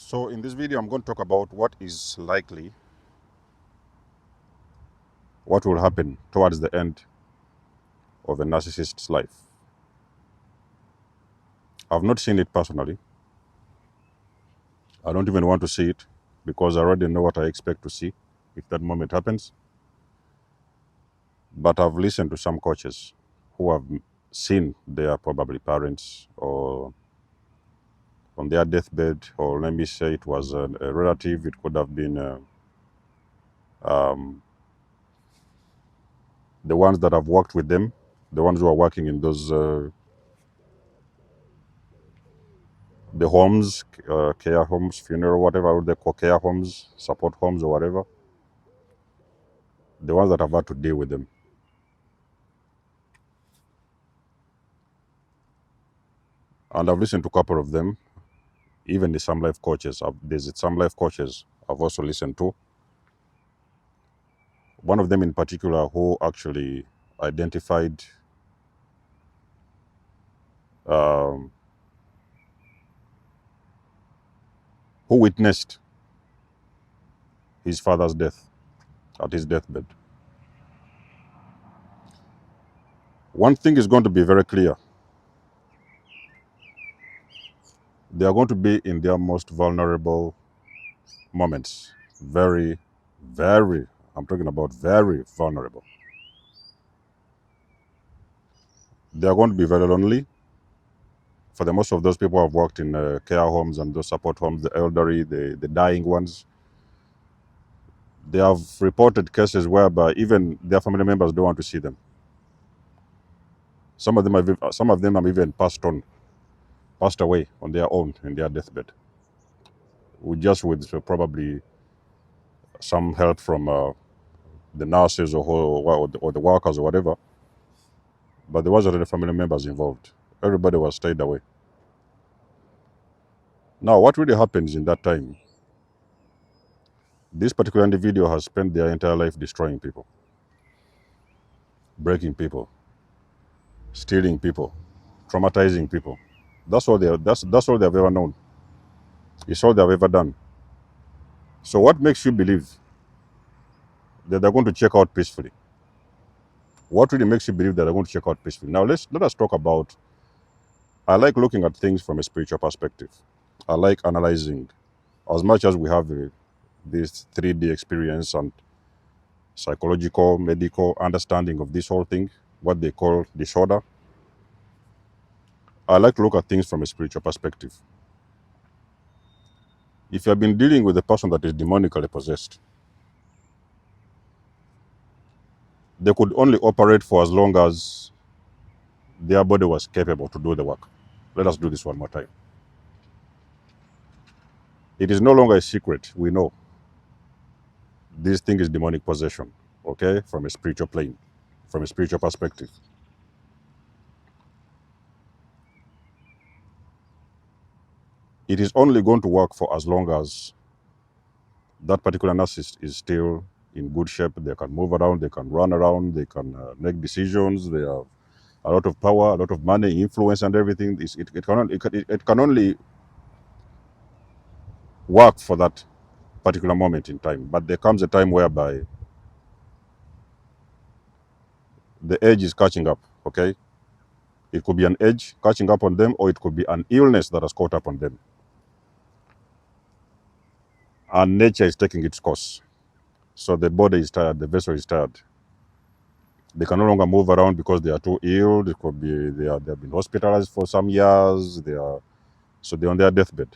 So in this video, I'm going to talk about what is likely, what will happen towards the end of a narcissist's life. I've not seen it personally. I don't even want to see it because I already know what I expect to see if that moment happens. But I've listened to some coaches who have seen their probably parents or on their deathbed, or let me say it was a relative, it could have been um, the ones that have worked with them, the ones who are working in those the homes, care homes, funeral, whatever they call care homes, support homes, or whatever, the ones that have had to deal with them. And I've listened to a couple of them, even the some life coaches. There's some life coaches I've also listened to. One of them in particular who actually identified um, who witnessed his father's death at his deathbed. One thing is going to be very clear. They are going to be in their most vulnerable moments. Very, very, I'm talking about very vulnerable. They are going to be very lonely. For the most of those people who have worked in care homes and those support homes, the elderly, the dying ones, they have reported cases whereby even their family members don't want to see them. Some of them have even passed away on their own in their deathbed, with probably some help from the nurses or the workers or whatever. But there was already family members involved. Everybody was stayed away. Now, what really happens in that time? This particular individual has spent their entire life destroying people, breaking people, stealing people, traumatizing people. That's all they've ever known. It's all they've ever done. So what makes you believe that they're going to check out peacefully? What really makes you believe that they're going to check out peacefully? Now let us talk about. I like looking at things from a spiritual perspective. I like analyzing, as much as we have this 3D experience and psychological, medical understanding of this whole thing, what they call disorder. I like to look at things from a spiritual perspective. If you have been dealing with a person that is demonically possessed, they could only operate for as long as their body was capable to do the work. Let us do this one more time. It is no longer a secret. We know this thing is demonic possession, okay, from a spiritual plane, from a spiritual perspective. It is only going to work for as long as that particular narcissist is still in good shape. They can move around, they can run around, they can make decisions. They have a lot of power, a lot of money, influence, and everything. It can only work for that particular moment in time. But there comes a time whereby the edge is catching up, okay? It could be an edge catching up on them, or it could be an illness that has caught up on them. And nature is taking its course. So the body is tired, the vessel is tired. They can no longer move around because they are too ill. It could be they have been hospitalized for some years. So they're on their deathbed.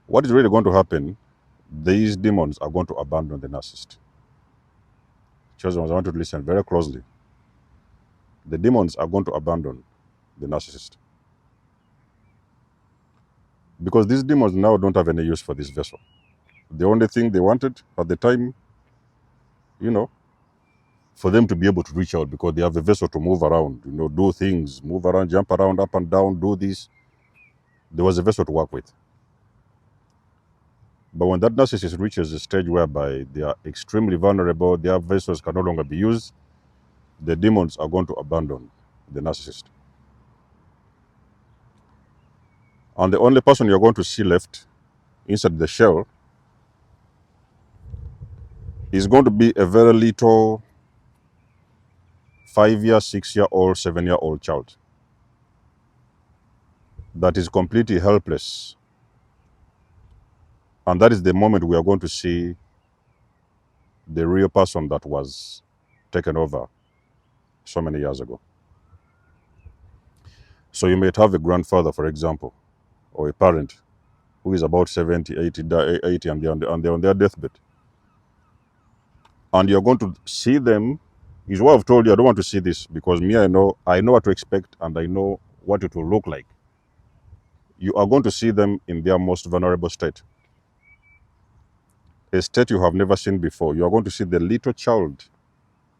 What is really going to happen? These demons are going to abandon the narcissist. Children, I want you to listen very closely. The demons are going to abandon the narcissist. Because these demons now don't have any use for this vessel. The only thing they wanted at the time, for them to be able to reach out, because they have a vessel to move around, do things, move around, jump around, up and down, do this. There was a vessel to work with. But when that narcissist reaches a stage whereby they are extremely vulnerable, their vessels can no longer be used, the demons are going to abandon the narcissist. And the only person you're going to see left inside the shell is going to be a very little 5-year, 6-year-old, 7-year-old child that is completely helpless. And that is the moment we are going to see the real person that was taken over so many years ago. So you might have a grandfather, for example, or a parent who is about 70, 80, and they're on their deathbed. And you're going to see them. His wife told you, I don't want to see this because me, I know what to expect and I know what it will look like. You are going to see them in their most vulnerable state, a state you have never seen before. You are going to see the little child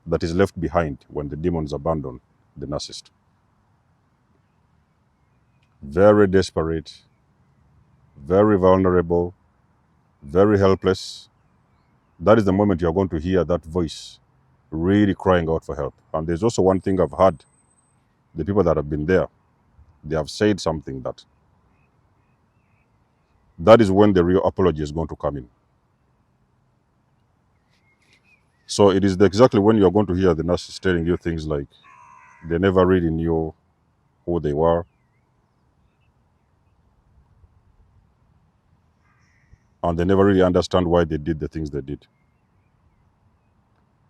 that is left behind when the demons abandon the narcissist. Very desperate, very vulnerable, very helpless. That is the moment you are going to hear that voice really crying out for help. And there's also one thing I've heard, the people that have been there, they have said something that is when the real apology is going to come in. So it is exactly when you're going to hear the narcissist telling you things like they never really knew who they were, and they never really understand why they did the things they did.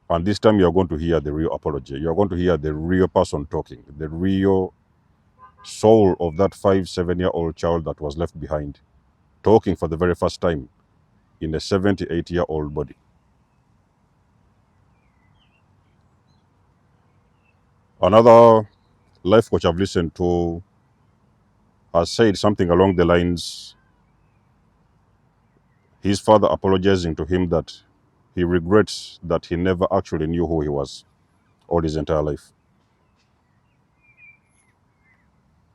And this time you're going to hear the real apology. You're going to hear the real person talking, the real soul of that 5-7-year-old child that was left behind, talking for the very first time in a 78-year-old body. Another life coach I've listened to has said something along the lines, his father apologizing to him that he regrets that he never actually knew who he was all his entire life.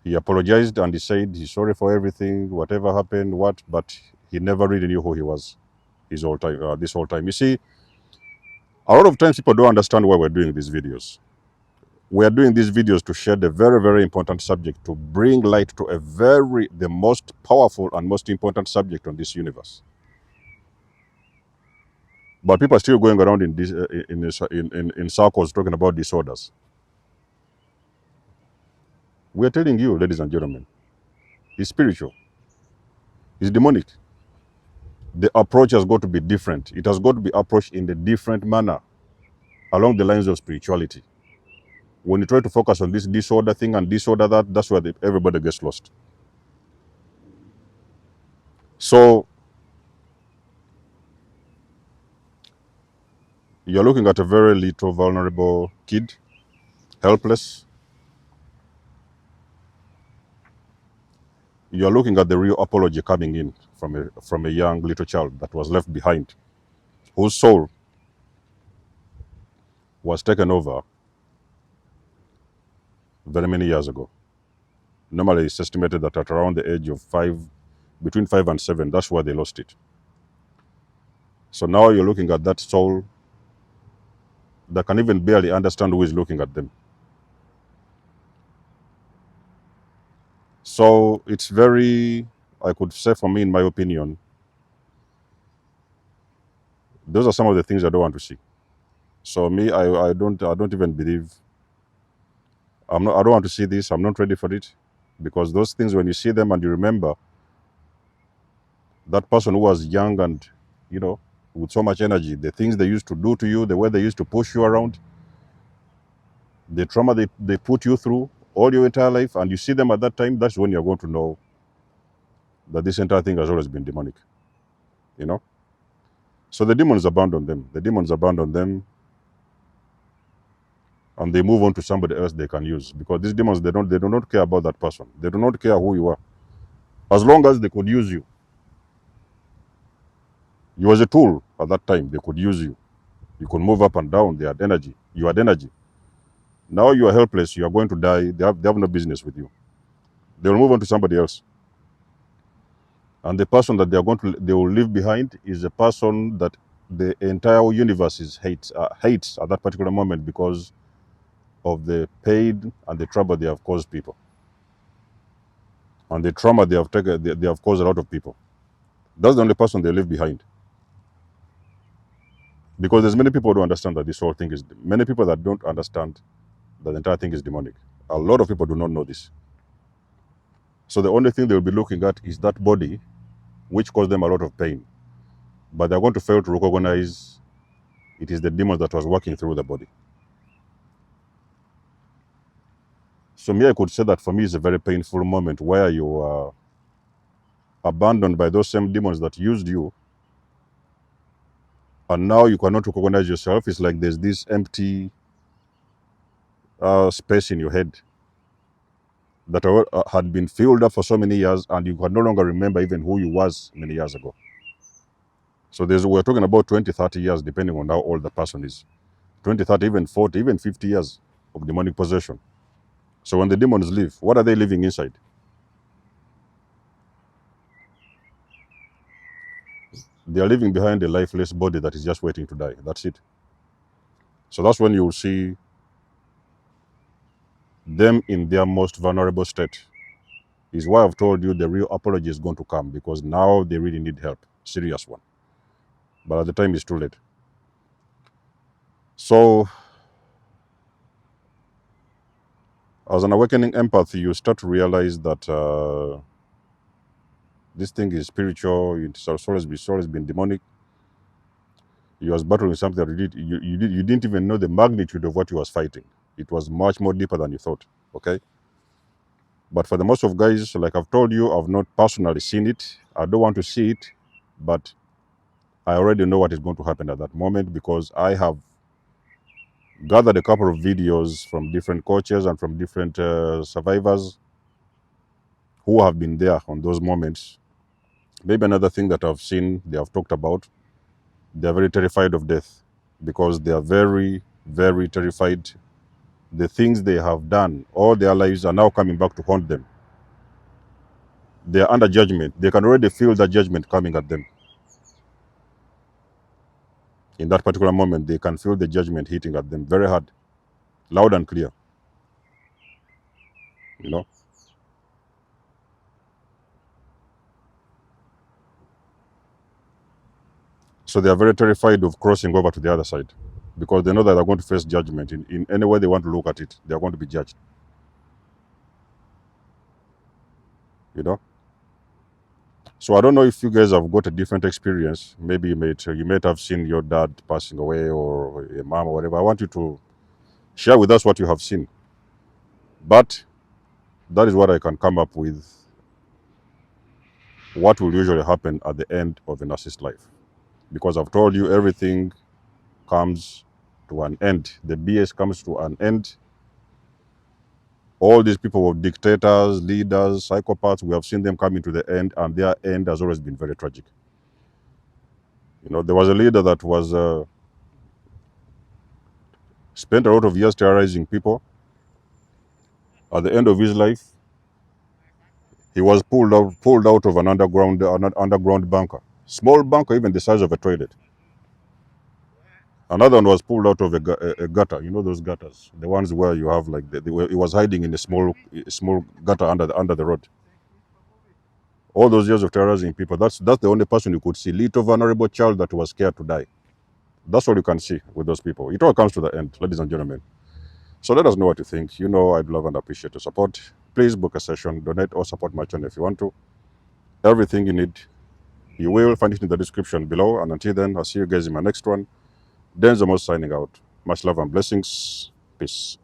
He apologized and he said he's sorry for everything, whatever happened, but he never really knew who he was this whole time. You see, a lot of times people don't understand why we're doing these videos. We are doing these videos to shed a very, very important subject, to bring light to the most powerful and most important subject on this universe. But people are still going around in circles talking about disorders. We are telling you, ladies and gentlemen, it's spiritual, it's demonic. The approach has got to be different. It has got to be approached in a different manner along the lines of spirituality. When you try to focus on this disorder thing and disorder that, that's where everybody gets lost. So you're looking at a very little vulnerable kid, helpless. You're looking at the real apology coming in from a young little child that was left behind, whose soul was taken over very many years ago. Normally, it's estimated that at around the age of between 5 and 7, that's where they lost it. So now you're looking at that soul that can even barely understand who is looking at them. So it's very, I could say for me, in my opinion, those are some of the things I don't want to see. So me, I don't even believe, I don't want to see this. I'm not ready for it, because those things, when you see them and you remember that person who was young and, with so much energy, the things they used to do to you, the way they used to push you around, the trauma they put you through all your entire life, and you see them at that time, that's when you're going to know that this entire thing has always been demonic. So the demons abandon them. And they move on to somebody else they can use, because these demons, they do not care about that person. They do not care who you are. As long as they could use you. You was a tool at that time. They could use you. You could move up and down. They had energy. You had energy. Now you are helpless. You are going to die. They have no business with you. They will move on to somebody else. And the person that they will leave behind is a person that the entire universe hates at that particular moment, because of the pain and the trouble they have caused people. and the trauma they have taken, they have caused a lot of people. That's the only person they leave behind. Because there's many people who don't understand that this whole thing is, many people that don't understand that the entire thing is demonic. A lot of people do not know this. So the only thing they'll be looking at is that body, which caused them a lot of pain. But they're going to fail to recognize it is the demon that was working through the body. So me, I could say that for me, it's a very painful moment where you are abandoned by those same demons that used you, and now you cannot recognize yourself. It's like there's this empty space in your head that had been filled up for so many years, and you can no longer remember even who you was many years ago. So we're talking about 20, 30 years, depending on how old the person is. 20, 30, even 40, even 50 years of demonic possession. So when the demons leave, what are they leaving inside? They are leaving behind a lifeless body that is just waiting to die. That's it. So that's when you will see them in their most vulnerable state. Is why I've told you the real apology is going to come, because now they really need help, serious one. But at the time, it's too late. So as an awakening empath, you start to realize that this thing is spiritual. It's always been demonic. You was battling something that you didn't even know the magnitude of what you was fighting. It was much more deeper than you thought. Okay. But for the most of guys, like I've told you, I've not personally seen it. I don't want to see it, but I already know what is going to happen at that moment, because I have gathered a couple of videos from different coaches and from different survivors who have been there on those moments. Maybe another thing that I've seen, they have talked about, they're very terrified of death, because they are very, very terrified. The things they have done all their lives are now coming back to haunt them. They are under judgment. They can already feel that judgment coming at them. In that particular moment, they can feel the judgment hitting at them very hard, loud and clear. You know? So they are very terrified of crossing over to the other side, because they know that they're going to face judgment. In any way they want to look at it, they are going to be judged. You know? So I don't know if you guys have got a different experience. Maybe you might have seen your dad passing away, or a mom, or whatever. I want you to share with us what you have seen. But that is what I can come up with, what will usually happen at the end of a narcissist life. Because I've told you, everything comes to an end. The BS comes to an end. All these people were dictators, leaders, psychopaths. We have seen them coming to the end, and their end has always been very tragic. You know, there was a leader that was spent a lot of years terrorizing people. At the end of his life, he was pulled out of an underground bunker, small bunker, even the size of a toilet. Another one was pulled out of a gutter. You know those gutters, the ones where you have like he was hiding in a small gutter under the road. All those years of terrorizing people. That's the only person you could see. Little vulnerable child that was scared to die. That's all you can see with those people. It all comes to the end, ladies and gentlemen. So let us know what you think. You know, I'd love and appreciate your support. Please book a session, donate, or support my channel if you want to. Everything you need, you will find it in the description below. And until then, I'll see you guys in my next one. Denzel signing out. Much love and blessings. Peace.